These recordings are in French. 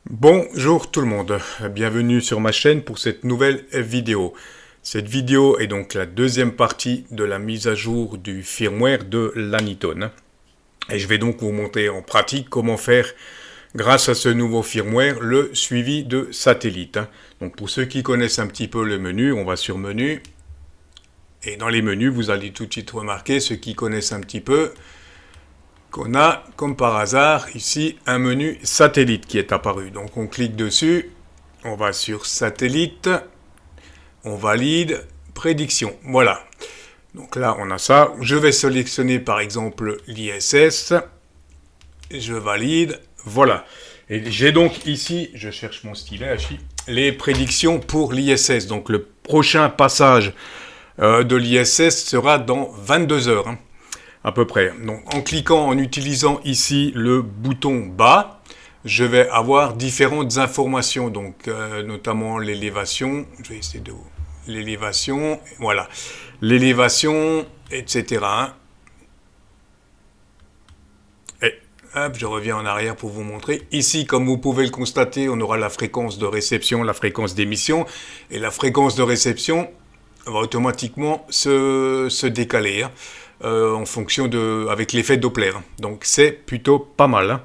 Bonjour tout le monde, bienvenue sur ma chaîne pour cette nouvelle vidéo. Cette vidéo est donc la deuxième partie de la mise à jour du firmware de l'Anyton. Et je vais donc vous montrer en pratique comment faire, grâce à ce nouveau firmware, le suivi de satellite. Donc pour ceux qui connaissent un petit peu le menu, on va sur menu. Et dans les menus, vous allez tout de suite remarquer, ceux qui connaissent un petit peu, qu'on a, comme par hasard, ici, un menu satellite qui est apparu. Donc on clique dessus, on va sur satellite, on valide, prédiction. Voilà. Donc là, on a ça. Je vais sélectionner par exemple l'ISS. Je valide. Voilà. Et j'ai donc ici, je cherche mon stylet, les prédictions pour l'ISS. Donc le prochain passage de l'ISS sera dans 22 heures. À peu près. Donc, en cliquant, en utilisant ici le bouton bas, je vais avoir différentes informations, donc notamment l'élévation. Je vais essayer de l'élévation, voilà, l'élévation, etc. Et hop, je reviens en arrière pour vous montrer. Ici, comme vous pouvez le constater, on aura la fréquence de réception, la fréquence d'émission, et la fréquence de réception va automatiquement se décaler. En fonction avec l'effet Doppler. Donc c'est plutôt pas mal.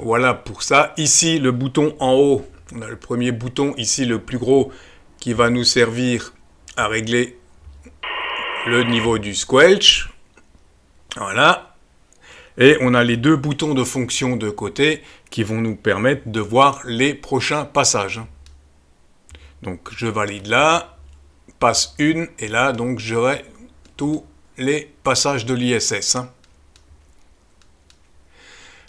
Voilà pour ça. Ici, le bouton en haut, on a le premier bouton, ici le plus gros, qui va nous servir à régler le niveau du squelch. Voilà. Et on a les deux boutons de fonction de côté qui vont nous permettre de voir les prochains passages. Donc je valide là, passe 1, et là donc j'aurai tout les passages de l'ISS.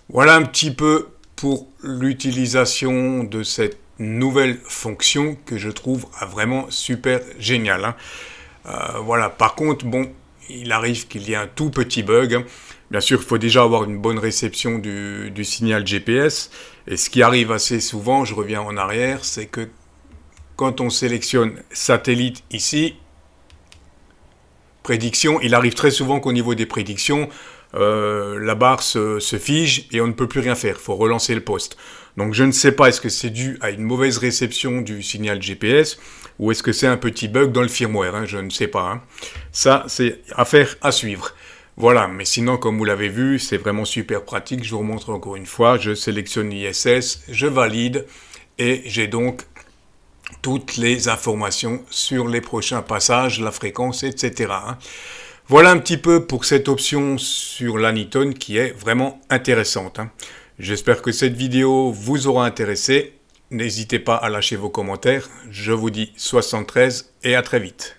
Voilà un petit peu pour l'utilisation de cette nouvelle fonction que je trouve vraiment super géniale. Voilà, par contre, bon, il arrive qu'il y ait un tout petit bug. Bien sûr, il faut déjà avoir une bonne réception du signal GPS. Et ce qui arrive assez souvent, je reviens en arrière, c'est que quand on sélectionne satellite ici, prédiction, il arrive très souvent qu'au niveau des prédictions, la barre se fige et on ne peut plus rien faire. Il faut relancer le poste. Donc je ne sais pas, est-ce que c'est dû à une mauvaise réception du signal GPS ou est-ce que c'est un petit bug dans le firmware, je ne sais pas. Ça, c'est affaire à suivre. Voilà, mais sinon, comme vous l'avez vu, c'est vraiment super pratique. Je vous remontre encore une fois. Je sélectionne l'ISS, je valide et j'ai donc toutes les informations sur les prochains passages, la fréquence, etc. Voilà un petit peu pour cette option sur l'Anyton qui est vraiment intéressante. J'espère que cette vidéo vous aura intéressé. N'hésitez pas à lâcher vos commentaires. Je vous dis 73 et à très vite.